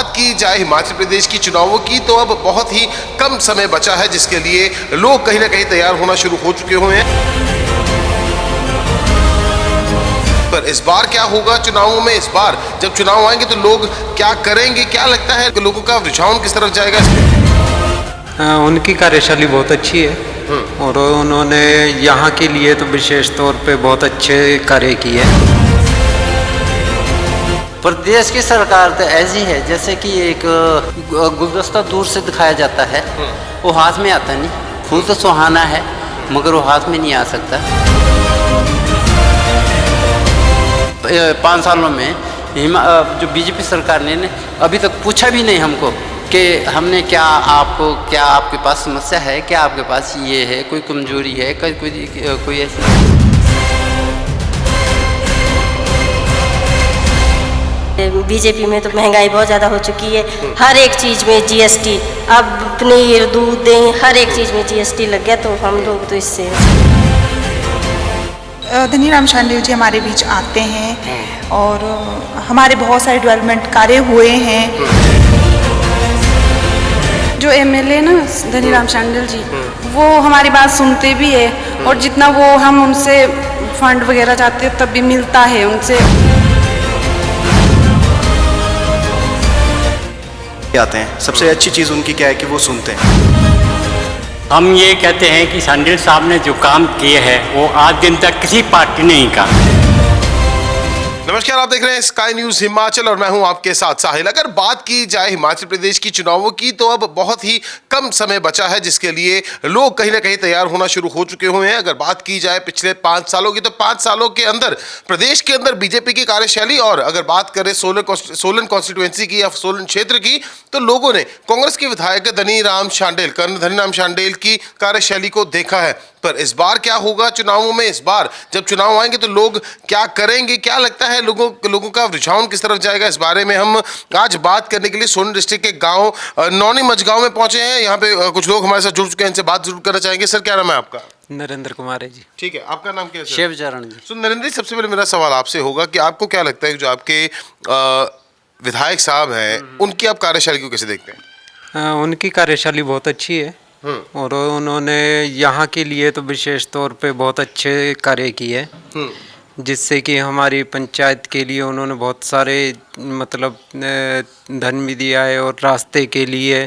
बात की जाए हिमाचल प्रदेश की चुनावों की तो अब बहुत ही कम समय बचा है, जिसके लिए लोग कहीं ना कहीं तैयार होना शुरू हो चुके हुए हैं। पर इस बार क्या होगा चुनावों में? इस बार जब चुनाव आएंगे तो लोग क्या करेंगे? क्या लगता है लोगों का रुझान किस तरफ जाएगा? उनकी कार्यशैली बहुत अच्छी है और उन्होंने यहाँ के लिए तो विशेष तौर पे बहुत अच्छे कार्य किए हैं। प्रदेश की सरकार तो ऐसी है जैसे कि एक गुलदस्ता दूर से दिखाया जाता है, वो हाथ में आता नहीं। फूल तो सुहाना है मगर वो हाथ में नहीं आ सकता। 5 सालों में जो बीजेपी सरकार ने अभी तक पूछा भी नहीं हमको कि हमने क्या आपके पास समस्या है, क्या आपके पास ये है, कोई कमजोरी है, कोई ऐसी। बीजेपी में तो महंगाई बहुत ज़्यादा हो चुकी है, हर एक चीज़ में जीएसटी, अब पनीर दूध दही हर एक चीज़ में जीएसटी लग गया, तो हम लोग तो इससे। धनीराम शांडिल जी हमारे बीच आते हैं और हमारे बहुत सारे डेवलपमेंट कार्य हुए हैं। जो एमएलए ना धनीराम शांडिल जी, वो हमारी बात सुनते भी है और जितना वो हम उनसे फंड वगैरह चाहते हैं तब भी मिलता है उनसे। आते हैं, सबसे अच्छी चीज़ उनकी क्या है कि वो सुनते हैं। हम ये कहते हैं कि शांडिल साहब ने जो काम किए हैं वो आज दिन तक किसी पार्टी ने नहीं कहा। नमस्कार, आप देख रहे हैं स्काई न्यूज हिमाचल और मैं हूं आपके साथ साहिल। अगर बात की जाए हिमाचल प्रदेश की चुनावों की तो अब बहुत ही कम समय बचा है, जिसके लिए लोग कहीं ना कहीं तैयार होना शुरू हो चुके हुए हैं। अगर बात की जाए पिछले 5 सालों की तो 5 सालों के अंदर प्रदेश के अंदर बीजेपी की कार्यशैली, और अगर बात करें सोलन कॉन्स्टिट्यूएंसी की या सोलन क्षेत्र की, तो लोगों ने कांग्रेस के विधायक कर्नल धनीराम शांडिल की कार्यशैली को देखा है। पर इस बार क्या होगा चुनावों में? इस बार जब चुनाव आएंगे तो लोग क्या करेंगे? क्या लगता है लोगों का रुझान किस तरफ जाएगा? इस बारे में हम आज बात करने के लिए सोलन डिस्ट्रिक्ट के गांव नौनी मझगांव में पहुंचे हैं। यहाँ पे कुछ लोग हमारे साथ जुड़ चुके हैं, इनसे बात जरूर करना चाहेंगे। सर, क्या नाम है आपका? नरेंद्र कुमार है जी। ठीक है, आपका नाम क्या है? शिवचरण जी। तो नरेंद्र जी, सबसे पहले मेरा सवाल आपसे होगा कि आपको क्या लगता है कि जो आपके विधायक साहब हैं उनकी आप कार्यशैली को कैसे देखते हैं? उनकी कार्यशैली बहुत अच्छी है और उन्होंने यहाँ के लिए तो विशेष तौर पे बहुत अच्छे कार्य किए हैं, जिससे कि हमारी पंचायत के लिए उन्होंने बहुत सारे मतलब धन भी दिया है और रास्ते के लिए,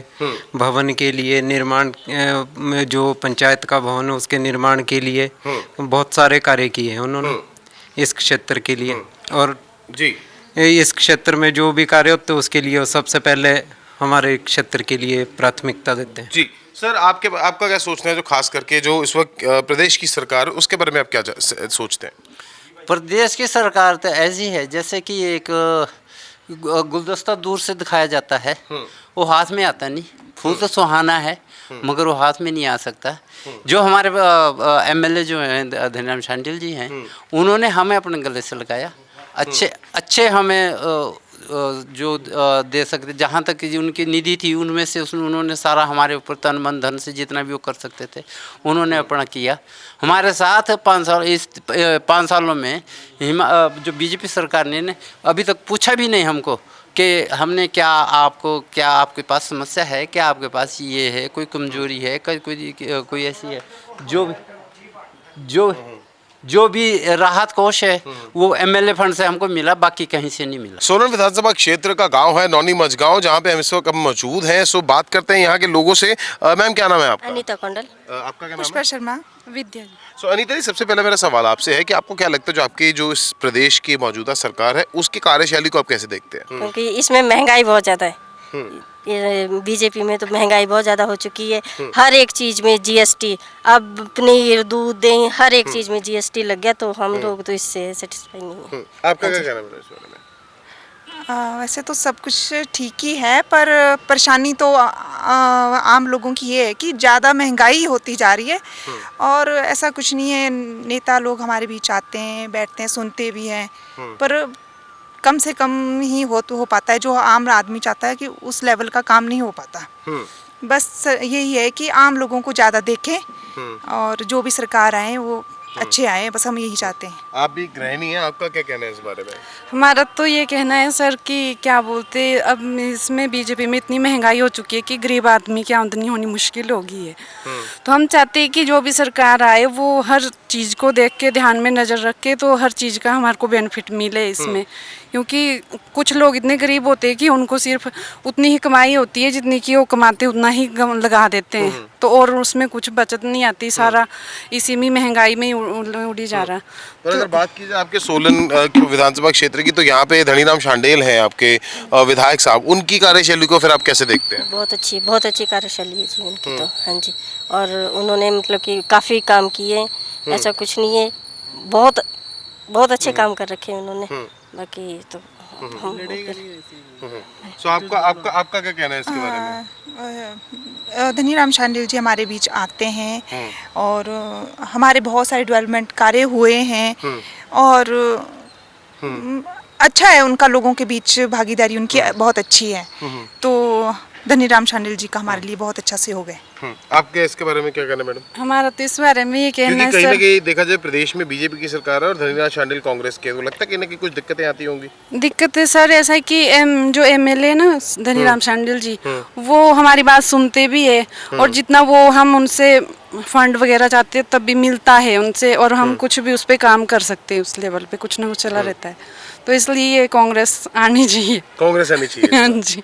भवन के लिए, निर्माण में जो पंचायत का भवन है उसके निर्माण के लिए बहुत सारे कार्य किए हैं उन्होंने इस क्षेत्र के लिए। और जी, इस क्षेत्र में जो भी कार्य होते हैं उसके लिए वो सबसे पहले हमारे क्षेत्र के लिए प्राथमिकता देते हैं। जी सर, आपका क्या सोचना है जो खास करके जो इस वक्त प्रदेश की सरकार, उसके बारे में आप क्या सोचते हैं? प्रदेश की सरकार तो ऐसी है जैसे कि एक गुलदस्ता दूर से दिखाया जाता है, वो हाथ में आता नहीं। फूल तो सुहाना है मगर वो हाथ में नहीं आ सकता। जो हमारे एमएलए जो हैं धनीराम शांडिल जी हैं, उन्होंने हमें अपने गले से लगाया, अच्छे हमें जो दे सकते, जहाँ तक उनकी निधि थी उनमें से उन्होंने सारा हमारे ऊपर तन मन धन से जितना भी वो कर सकते थे उन्होंने अपना किया हमारे साथ। 5 सालों में जो बीजेपी सरकार ने अभी तक पूछा भी नहीं हमको कि हमने क्या आपके पास समस्या है, क्या आपके पास ये है, कोई कमजोरी है, कोई ऐसी है। जो भी राहत कोष है वो एमएलए फंड से हमको मिला, बाकी कहीं से नहीं मिला। सोलन विधानसभा क्षेत्र का गांव है नौनी मझगांव, जहां पे हम इस वक्त मौजूद हैं। सो बात करते हैं यहाँ के लोगों से। मैम, क्या नाम है आपका? अनीता कोंडल। आपका क्या नाम पुष्पा है? शर्मा विद्या। सो अनीता जी, सबसे पहले मेरा सवाल आपसे है कि आपको क्या लगता है जो आपकी जो इस प्रदेश की मौजूदा सरकार है उसकी कार्यशैली को आप कैसे देखते हैं? क्योंकि इसमें महंगाई बहुत ज़्यादा है, बीजेपी में तो महंगाई बहुत ज़्यादा हो चुकी है, हर एक चीज़ में जीएसटी, अब पनीर दूध दही हर एक चीज़ में जीएसटी लग गया, तो हम लोग तो इससे सेटिस्फाई नहीं है। आपका क्या कहना है इस बारे में? वैसे तो सब कुछ ठीक ही है, पर परेशानी तो आम लोगों की ये है कि ज़्यादा महंगाई होती जा रही है और ऐसा कुछ नहीं है। नेता लोग हमारे बीच आते हैं, बैठते हैं, सुनते भी हैं, पर कम से कम ही हो पाता है। जो आम आदमी चाहता है कि उस लेवल का काम नहीं हो पाता। बस यही है कि आम लोगों को ज़्यादा देखें और जो भी सरकार आए वो अच्छे आए, बस हम यही चाहते हैं। आप भी गृहिणी हैं, आपका क्या कहना है इस बारे में? हमारा तो ये कहना है सर कि क्या बोलते, अब इसमें बीजेपी में इतनी महंगाई हो चुकी है कि गरीब आदमी की आमदनी होनी मुश्किल हो गई है। तो हम चाहते हैं कि जो भी सरकार आए वो हर चीज़ को देख के, ध्यान में नज़र रख के, तो हर चीज़ का हमारे को बेनिफिट मिले इसमें। क्योंकि कुछ लोग इतने गरीब होते हैं कि उनको सिर्फ उतनी ही कमाई होती है जितनी कि वो कमाते उतना ही लगा देते हैं, तो और उसमें कुछ बचत नहीं आती, सारा इसी में महंगाई में ही उड़ी जा रहा। और अगर बात की जाए आपके सोलन विधानसभा क्षेत्र की, तो यहाँ पे धनीराम शांडेल हैं आपके विधायक साहब, उनकी कार्यशैली को फिर आप कैसे देखते हैं? बहुत अच्छी कार्यशैली है जी उनकी तो। हाँ जी, और उन्होंने मतलब कि काफ़ी काम किए, ऐसा कुछ नहीं है, बहुत बहुत अच्छे काम कर रखे हैं उन्होंने। बाकी तो हम सो आपका आपका आपका क्या कहना है इसके बारे में? धनीराम शांडिल जी हमारे बीच आते हैं और हमारे बहुत सारे डेवलपमेंट कार्य हुए हैं और अच्छा है, उनका लोगों के बीच भागीदारी उनकी बहुत अच्छी है। तो धनीराम शांडिल जी का हमारे लिए बहुत अच्छा सहयोग है। आपके इसके बारे में क्या कहना है मैडम? हमारा तो इस बारे में ये कहना क्योंकि है कहीं ना सर, कहीं देखा जाए प्रदेश में बीजेपी की सरकार है और धनीराम शांडिल कांग्रेस के, तो लगता है कहीं ना कहीं कुछ दिक्कतें आती होंगी। दिक्कत है सर ऐसा है कि जो एमएलए ना धनीराम शांडिल जी, वो हमारी बात सुनते भी है और जितना वो हम उनसे फंड वगैरह चाहते हैं तब भी मिलता है उनसे, और हम कुछ भी उस पर काम कर सकते हैं, उस लेवल पे कुछ ना कुछ चला रहता है। तो इसलिए ये कांग्रेस आनी चाहिए। कांग्रेस आनी चाहिए। हाँ जी।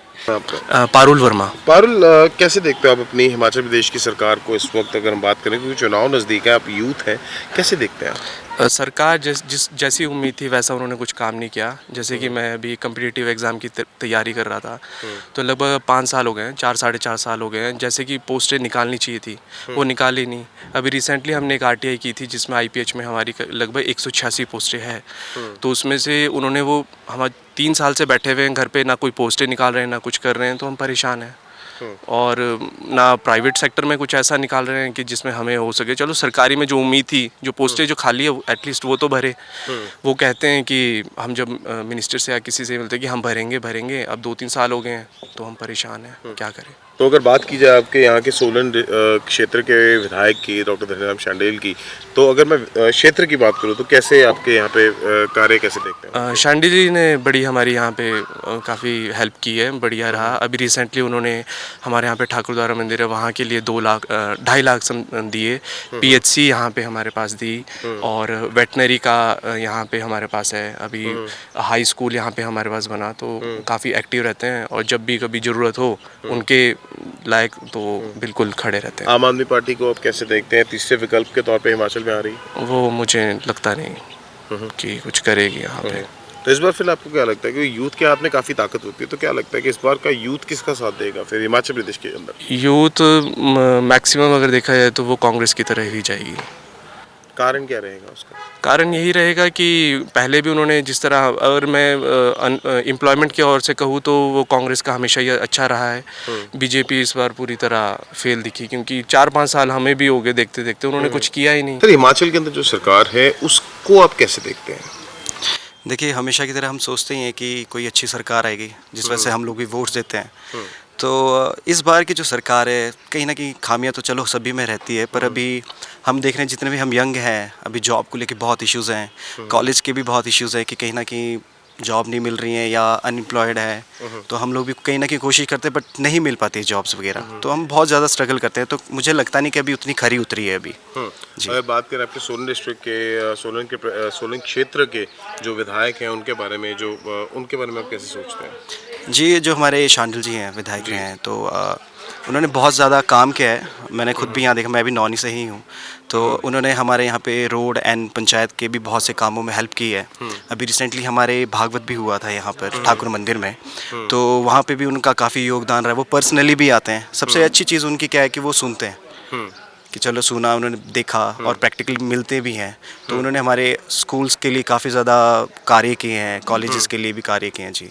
पारुल वर्मा। पारुल, कैसे देखते हो आप अपनी हिमाचल प्रदेश की सरकार को इस वक्त, अगर हम बात करें क्योंकि चुनाव नज़दीक है, आप यूथ हैं, कैसे देखते हैं आप? सरकार जैसी उम्मीद थी वैसा उन्होंने कुछ काम नहीं किया। जैसे कि मैं अभी कम्पिटिटिव एग्ज़ाम की तैयारी कर रहा था, तो लगभग 5 साल हो गए हैं, 4 साढ़े 4 साल हो गए हैं। जैसे कि पोस्टें निकालनी चाहिए थी वो निकाली नहीं। अभी रिसेंटली हमने एक आरटीआई की थी जिसमें आईपीएच में हमारी लगभग 186 पोस्टें हैं, तो उसमें से उन्होंने वो हम 3 साल से बैठे हुए हैं घर पे, ना कोई पोस्टें निकाल रहे हैं ना कुछ कर रहे हैं, तो हम परेशान हैं। और ना प्राइवेट सेक्टर में कुछ ऐसा निकाल रहे हैं कि जिसमें हमें हो सके। चलो सरकारी में जो उम्मीद थी, जो पोस्टें जो खाली है एटलीस्ट वो तो भरे। वो कहते हैं कि हम जब मिनिस्टर से या किसी से मिलते हैं कि हम भरेंगे, अब 2-3 साल हो गए हैं, तो हम परेशान हैं, क्या करें। तो अगर बात की जाए आपके यहाँ के सोलन क्षेत्र के विधायक की, डॉक्टर धनीराम शांडिल की, तो अगर मैं क्षेत्र की बात करूँ तो कैसे आपके यहाँ पे कार्य कैसे देखते हैं? शांडिल जी ने बड़ी हमारी यहाँ पे काफ़ी हेल्प की है, बढ़िया रहा। अभी रिसेंटली उन्होंने हमारे यहाँ पे ठाकुरद्वारा मंदिर है, वहाँ के लिए 2.5 लाख दिए। पीएचसी यहाँ पे हमारे पास दी, और वेटनरी का यहाँ पे हमारे पास है। अभी हाई स्कूल यहाँ पे हमारे पास बना, तो काफ़ी एक्टिव रहते हैं और जब भी कभी ज़रूरत हो उनके लायक तो बिल्कुल खड़े रहते हैं। आम आदमी पार्टी को आप कैसे देखते हैं, तीसरे विकल्प के तौर पे हिमाचल में आ रही? वो मुझे लगता नहीं कि कुछ करेगी यहाँ पे। तो इस बार फिर आपको क्या लगता है कि यूथ के हाथ में काफ़ी ताकत होती है, तो क्या लगता है कि इस बार का यूथ किसका साथ देगा फिर हिमाचल प्रदेश के अंदर? यूथ मैक्सिमम अगर देखा जाए तो वो कांग्रेस की तरह ही जाएगी। कारण क्या रहेगा उसका? कारण यही रहेगा कि पहले भी उन्होंने जिस तरह, अगर मैं एम्प्लॉयमेंट की ओर से कहूँ तो वो कांग्रेस का हमेशा ही अच्छा रहा है। बीजेपी इस बार पूरी तरह फेल दिखी, क्योंकि 4-5 साल हमें भी हो गए देखते देखते, उन्होंने कुछ किया ही नहीं। सर, हिमाचल के अंदर जो सरकार है उसको आप कैसे देखते हैं? देखिए, हमेशा की तरह हम सोचते ही हैं कि कोई अच्छी सरकार आएगी, जिस वजह से हम लोग भी वोट्स देते हैं। तो इस बार की जो सरकार है, कहीं ना कहीं खामियां तो चलो सभी में रहती है, पर अभी हम देख रहे हैं जितने भी हम यंग हैं, अभी जॉब को लेके बहुत इश्यूज़ हैं, कॉलेज के भी बहुत इश्यूज़ हैं कि कहीं ना कहीं जॉब नहीं मिल रही है या अनएम्प्लॉयड है। तो हम लोग भी कहीं ना कहीं कोशिश करते हैं बट नहीं मिल पाती जॉब्स वगैरह, तो हम बहुत ज़्यादा स्ट्रगल करते हैं। तो मुझे लगता नहीं कि अभी उतनी खरी उतरी है अभी जी। अगर बात करें आपके सोलन डिस्ट्रिक्ट के सोलन क्षेत्र के जो विधायक हैं उनके बारे में आप कैसे सोचते हैं? जी, जो हमारे शांडिल जी हैं विधायक हैं, तो उन्होंने बहुत ज़्यादा काम किया है। मैंने खुद भी यहाँ देखा, मैं भी नौनी से ही हूँ, तो उन्होंने हमारे यहाँ पे रोड एंड पंचायत के भी बहुत से कामों में हेल्प की है। अभी रिसेंटली हमारे भागवत भी हुआ था यहाँ पर ठाकुर मंदिर में, तो वहाँ पे भी उनका काफ़ी योगदान रहा है। वो पर्सनली भी आते हैं। सबसे अच्छी चीज़ उनकी क्या है कि वो सुनते हैं कि चलो सुना, उन्होंने देखा और प्रैक्टिकली मिलते भी हैं। तो उन्होंने हमारे स्कूल्स के लिए काफ़ी ज़्यादा कार्य किए हैं, कॉलेजेस के लिए भी कार्य किए हैं जी।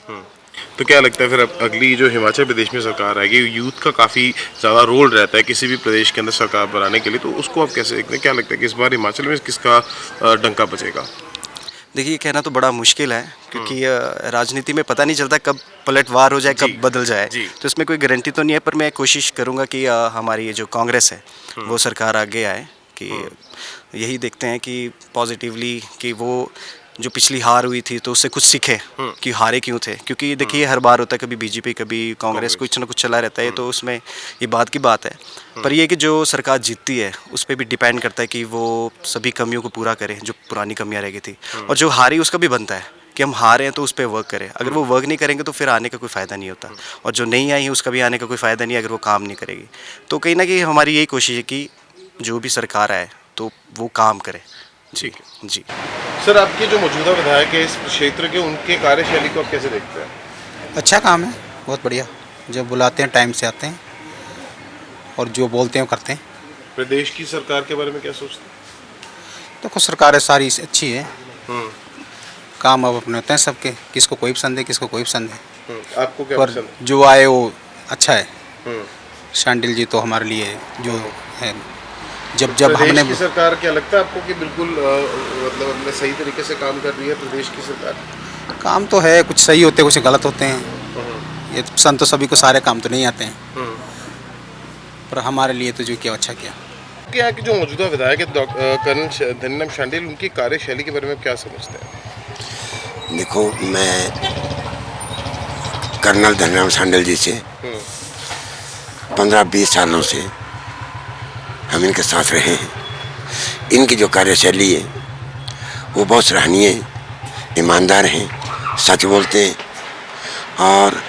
तो क्या लगता है फिर अब अगली जो हिमाचल प्रदेश में सरकार आएगी, यूथ का काफ़ी ज़्यादा रोल रहता है किसी भी प्रदेश के अंदर सरकार बनाने के लिए, तो उसको आप कैसे देखते हैं? क्या लगता है कि इस बार हिमाचल में किसका डंका बजेगा? देखिए, कहना तो बड़ा मुश्किल है, क्योंकि राजनीति में पता नहीं चलता कब पलटवार हो जाए, कब बदल जाए, तो इसमें कोई गारंटी तो नहीं है। पर मैं कोशिश करूंगा कि हमारी ये जो कांग्रेस है वो सरकार आगे आए, कि यही देखते हैं कि पॉजिटिवली कि वो जो पिछली हार हुई थी तो उससे कुछ सीखे कि हारे क्यों थे, क्योंकि देखिए हर बार होता है, कभी बीजेपी कभी कांग्रेस, कुछ ना कुछ चला रहता है, तो उसमें ये बात की बात है। पर ये कि जो सरकार जीतती है उस पर भी डिपेंड करता है कि वो सभी कमियों को पूरा करे जो पुरानी कमियाँ रह गई थी, और जो हारी उसका भी बनता है कि हम हारे हैं तो उस पर वर्क करें। अगर वो वर्क नहीं करेंगे तो फिर आने का कोई फ़ायदा नहीं होता, और जो नहीं आई है उसका भी आने का कोई फ़ायदा नहीं है अगर वो काम नहीं करेगी। तो कहीं ना कहीं हमारी यही कोशिश है कि जो भी सरकार आए तो वो काम करे। ठीक है जी। सर, आपके जो मौजूदा विधायक है इस क्षेत्र के, उनके कार्यशैली को आप कैसे देखते हैं? अच्छा काम है, बहुत बढ़िया। जब बुलाते हैं टाइम से आते हैं और जो बोलते हैं वो करते हैं। प्रदेश की सरकार के बारे में क्या सोचते हैं? देखो सरकारें सारी अच्छी है, काम अब अपने होते हैं सबके, किसको कोई पसंद है किसको कोई पसंद है, आपको क्या पर पसंद है? जो आए वो अच्छा है। शांडिल जी तो हमारे लिए जो है, जब हमने प्रदेश की सरकार क्या लगता है आपको कि बिल्कुल मतलब अपने सही तरीके से काम कर रही है प्रदेश की सरकार? काम तो है, कुछ सही होते हैं कुछ गलत होते हैं, ये पसंद तो सभी को सारे काम तो नहीं आते हैं, पर हमारे लिए तो जो किया अच्छा किया। क्या कि जो मौजूदा विधायक है कर्नल धनीराम शांडिल, उनकी कार्यशैली के बारे में क्या समझते हैं? देखो, मैं कर्नल धनीराम शांडिल जी से 15-20 सालों से हम इनके साथ रहे हैं। इनकी जो कार्यशैली है वो बहुत सराहनीय है, ईमानदार हैं, सच बोलते हैं, और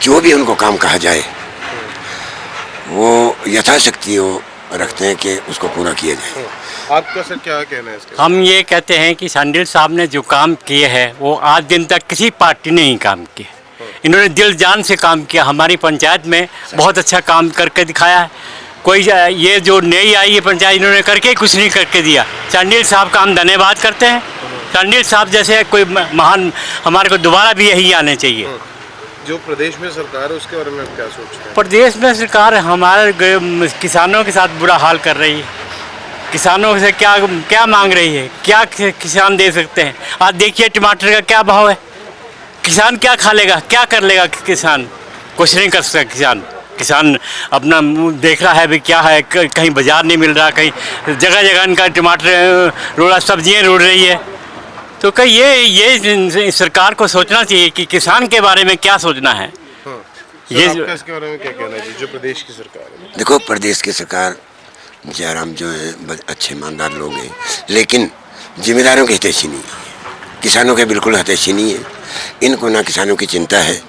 जो भी उनको काम कहा जाए वो यथाशक्ति वो रखते हैं कि उसको पूरा किया जाए। आपका सर क्या कहना है इसके? हम ये कहते हैं कि शांडिल साहब ने जो काम किए हैं वो आज दिन तक किसी पार्टी ने नहीं काम किए। इन्होंने दिल जान से काम किया, हमारी पंचायत में बहुत अच्छा काम करके दिखाया है। कोई ये जो नई आई है पंचायत, इन्होंने करके कुछ नहीं करके दिया। शांडिल साहब का हम धन्यवाद करते हैं। शांडिल साहब जैसे कोई महान हमारे को दोबारा भी यही आने चाहिए। जो प्रदेश में सरकार है उसके बारे में आप क्या सोचते हैं? प्रदेश में सरकार हमारे किसानों के साथ बुरा हाल कर रही है। किसानों से क्या क्या मांग रही है, क्या किसान दे सकते हैं? आज देखिए टमाटर का क्या भाव है, किसान क्या खा लेगा, क्या कर लेगा किसान? कुछ नहीं कर सकता किसान अपना देख रहा है भी क्या है, कहीं बाजार नहीं मिल रहा, कहीं जगह जगह इनका टमाटर रोड़ा, सब्जियाँ रुड़ रही है। तो कहीं ये सरकार को सोचना चाहिए कि किसान के बारे में क्या सोचना है। ये इसके बारे में क्या कहना है जो प्रदेश की सरकार है? देखो, प्रदेश की सरकार जयराम जो है अच्छे ईमानदार लोग हैं, लेकिन जिम्मेदारों के हितैषी नहीं है, किसानों के बिल्कुल हितैषी नहीं है। इनको ना किसानों की चिंता है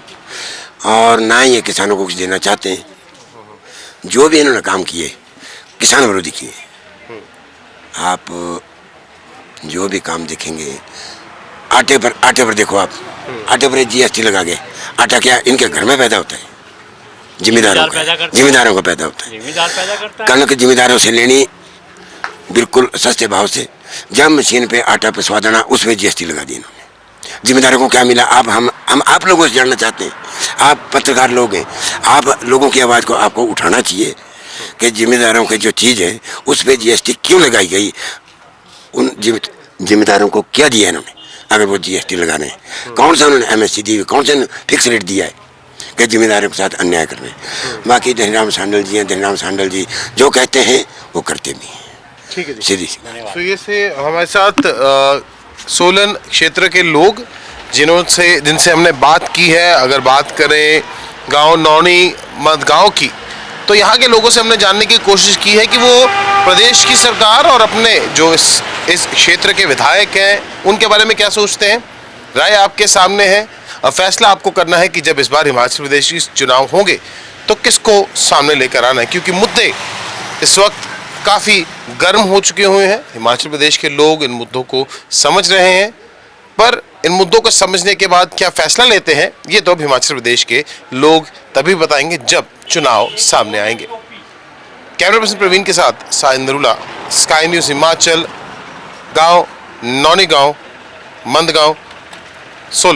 और ना ही ये किसानों को कुछ देना चाहते हैं। जो भी इन्होंने काम किए किसान विरोधी किए। आप जो भी काम देखेंगे, आटे पर देखो आप, आटे पर GST लगा के, आटा क्या इनके घर में पैदा होता है? जिम्मेदारों को पैदा होता है। कणक जिम्मेदारों से लेनी बिल्कुल सस्ते भाव से। जब मशीन पे आटा पिसवा देना उसमें GST लगा दी इन्होंने। जिम्मेदारों को क्या मिला? हम आप लोगों से जानना चाहते हैं। आप पत्रकार लोग हैं, आप लोगों की आवाज़ को आपको उठाना चाहिए कि जिम्मेदारों की जो चीज़ है उस पर GST क्यों लगाई गई, उन जिम्मेदारों को क्या दिया इन्होंने अगर वो GST लगा रहे हैं? कौन सा उन्होंने MSC दी, कौन सा फिक्स रेट दिया है कि जिम्मेदारों के साथ अन्याय कर रहे हैं? बाकी धनीराम शांडिल जी हैं, धनीराम शांडिल जी जो कहते हैं वो करते भी हैं। ठीक है जी, सीधी तो ये से हमारे साथ सोलन क्षेत्र के लोग जिनसे हमने बात की है। अगर बात करें गांव नौनी मदगांव की, तो यहाँ के लोगों से हमने जानने की कोशिश की है कि वो प्रदेश की सरकार और अपने जो इस क्षेत्र के विधायक हैं उनके बारे में क्या सोचते हैं। राय आपके सामने है, अब फैसला आपको करना है कि जब इस बार हिमाचल प्रदेश की चुनाव होंगे तो किसको सामने लेकर आना है, क्योंकि मुद्दे इस वक्त काफ़ी गर्म हो चुके हुए हैं। हिमाचल प्रदेश के लोग इन मुद्दों को समझ रहे हैं, पर इन मुद्दों को समझने के बाद क्या फैसला लेते हैं ये तो अब हिमाचल प्रदेश के लोग तभी बताएंगे जब चुनाव सामने आएंगे। कैमरा पर्सन प्रवीण के साथ साहिल नरूला, स्काई न्यूज़ हिमाचल, गांव नौनी गांव, मंदगांव, सोलन।